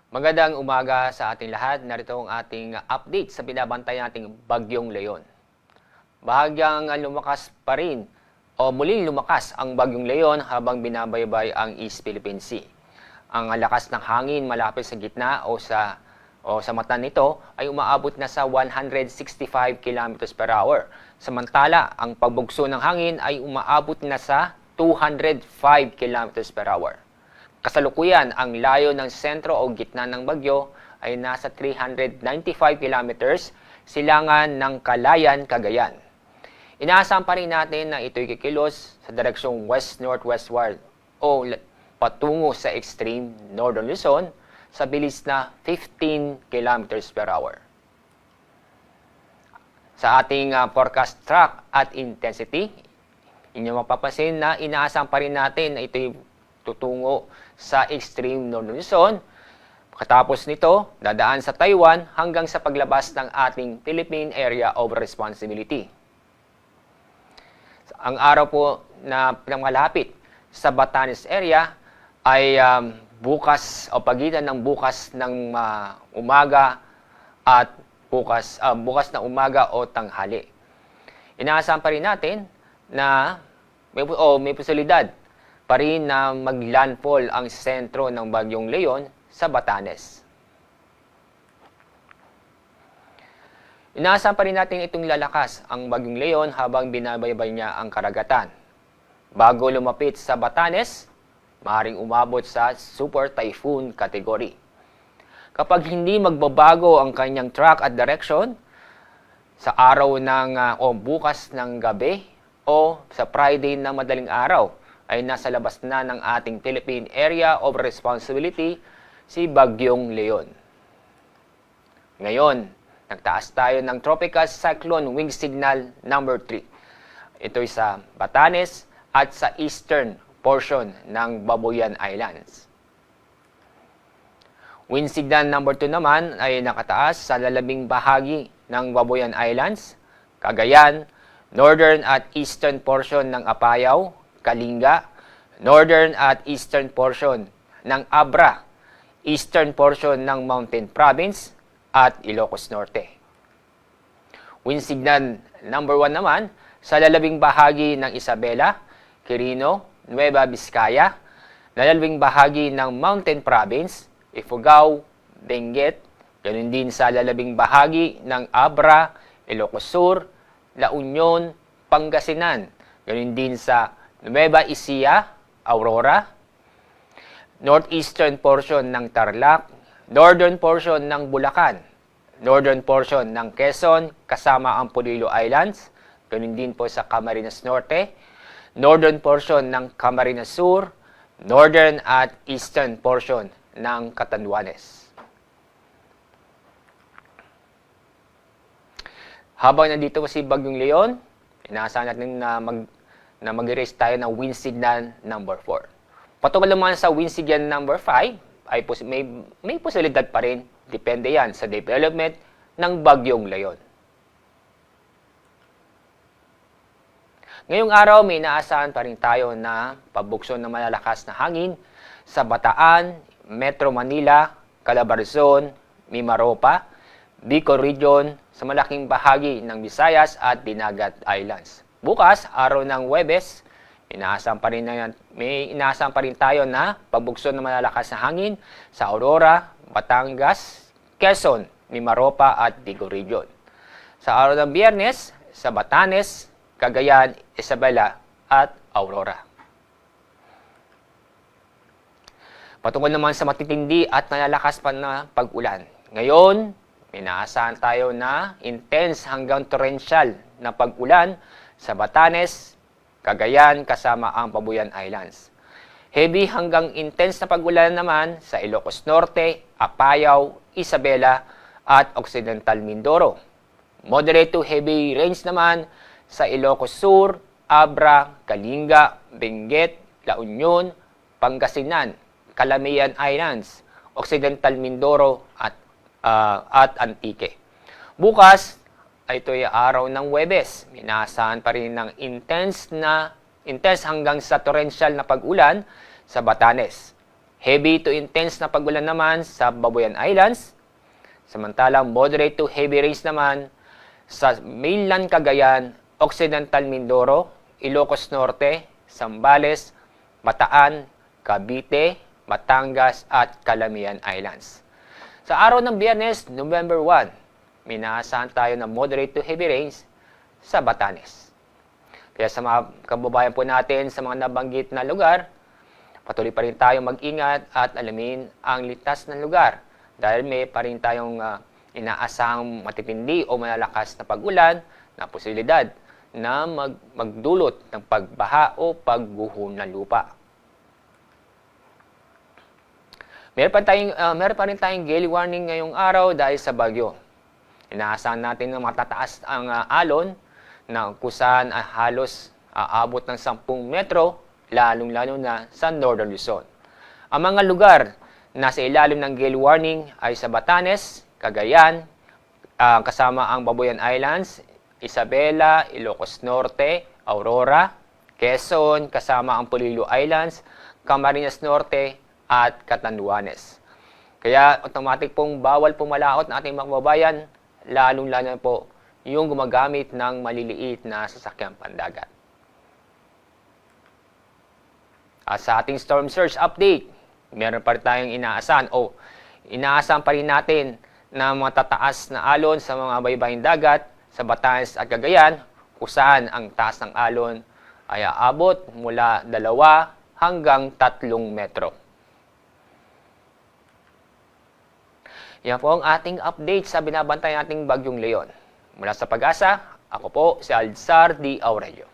Magandang umaga sa ating lahat. Narito ang ating update sa binabantay nating Bagyong Leon. Bahagyang lumakas pa rin o muling lumakas ang Bagyong Leon habang binabaybay ang East Philippine Sea. Ang lakas ng hangin malapit sa gitna o sa mata nito ay umaabot na sa 165 km per hour. Samantala, ang pagbugso ng hangin ay umaabot na sa 205 km per hour. Kasalukuyan, ang layo ng sentro o gitna ng bagyo ay nasa 395 kilometers silangan ng Calayan, Cagayan. Inaasahan pa rin natin na ito'y kikilos sa direksyong west-northwestward o patungo sa extreme northern Luzon sa bilis na 15 kilometers per hour. Sa ating forecast track at intensity, inyo mapapansin na inaasahan pa rin natin na ito'y tutungo sa extreme northern Luzon. Katapos nito, dadaan sa Taiwan hanggang sa paglabas ng ating Philippine Area of Responsibility. Ang araw po na pinangalapit sa Batanes area ay bukas o pagitan ng bukas ng umaga at bukas na umaga o tanghali. Inaasahan pa rin natin na may posibilidad pa rin na mag-landfall ang sentro ng Bagyong Leon sa Batanes. Inaasahan pa rin natin itong lalakas ang Bagyong Leon habang binabaybay niya ang karagatan. Bago lumapit sa Batanes, maaaring umabot sa Super Typhoon category. Kapag hindi magbabago ang kanyang track at direction, sa araw o bukas ng gabi o sa Friday ng madaling araw, ay nasa labas na ng ating Philippine Area of Responsibility si Bagyong Leon. Ngayon, nagtaas tayo ng Tropical Cyclone Wind Signal number 3. Ito'y sa Batanes at sa eastern portion ng Babuyan Islands. Wind Signal number 2 naman ay nakataas sa lalabing bahagi ng Babuyan Islands, Cagayan, northern at eastern portion ng Apayao, Kalinga, northern at eastern portion ng Abra, eastern portion ng Mountain Province, at Ilocos Norte. Wind signal number 1 naman sa lalabing bahagi ng Isabela, Quirino, Nueva Vizcaya, lalabing bahagi ng Mountain Province, Ifugao, Benguet, ganun din sa lalabing bahagi ng Abra, Ilocos Sur, La Union, Pangasinan, ganun din sa Nueva Ecija, Aurora, northeastern portion ng Tarlac, northern portion ng Bulacan, northern portion ng Quezon kasama ang Polillo Islands, ganun din po sa Camarines Norte, northern portion ng Camarines Sur, northern at eastern portion ng Catanduanes. Habang nandito po si Bagyong Leon, inaasahan natin na mag-erase tayo ng wind signal number 4. Patungkol naman sa wind signal number 5, ay may posibilidad pa rin, depende yan sa development ng Bagyong Leon. Ngayong araw, may inaasahan pa rin tayo na pabukso ng malalakas na hangin sa Bataan, Metro Manila, Calabarzon, Mimaropa, Bicol Region, sa malaking bahagi ng Visayas at Dinagat Islands. Bukas, araw ng Huwebes, may inaasahan pa rin tayo na pagbugso ng malalakas na hangin sa Aurora, Batangas, Quezon, Mimaropa at Bicol Region. Sa araw ng Biyernes, sa Batanes, Cagayan, Isabela at Aurora. Patungkol naman sa matitindi at malalakas pa na pag-ulan. Ngayon, inaasahan tayo na intense hanggang torrential na pag-ulan sa Batanes, Cagayan kasama ang Babuyan Islands. Heavy hanggang intense na pag-ulan naman sa Ilocos Norte, Apayao, Isabela at Occidental Mindoro. Moderate to heavy rains naman sa Ilocos Sur, Abra, Kalinga, Benguet, La Union, Pangasinan, Calamian Islands, Occidental Mindoro at Antique. Bukas, ito'y araw ng Huwebes. Inaasahan pa rin ng intense hanggang sa torrential na pag-ulan sa Batanes, Heavy to intense na pagulan naman sa Babuyan Islands. Samantalang moderate to heavy rains naman sa mainland Cagayan, Occidental Mindoro, Ilocos Norte, Zambales, Bataan, Cavite, Batangas at Calamian Islands. Sa araw ng Biyernes, November 1, may inaasahan tayo na moderate to heavy rains sa Batanes. Kaya sa mga kababayan po natin sa mga nabanggit na lugar, patuloy pa rin tayong mag-ingat at alamin ang litas ng lugar dahil may pa rin tayong inaasahang matitindi o malalakas na pag-ulan na posibilidad na magdulot ng pagbaha o pagguho ng lupa. Meron pa rin tayong gale warning ngayong araw dahil sa bagyo. Inaasahan natin na matataas ang alon na kusan halos aabot ng 10 metro, lalong-lalo na sa Northern Luzon. Ang mga lugar na sa ilalim ng gale warning ay sa Batanes, Cagayan, kasama ang Babuyan Islands, Isabela, Ilocos Norte, Aurora, Quezon, kasama ang Polillo Islands, Camarines Norte, at Catanduanes. Kaya automatic pong bawal pumalaot ng ating mga kababayan, lalong-lalo po yung gumagamit ng maliliit na sasakyang pandagat. At sa ating storm surge update, meron pa rin tayong inaasahan pa rin natin na matataas na alon sa mga baybaying dagat sa Batanes at Cagayan, kung saan ang taas ng alon ay aabot mula 2 hanggang 3 metro. Yan po ang ating update sa binabantay nating Bagyong Leon. Mula sa Pag-asa, ako po si Alzar D. Aurelio.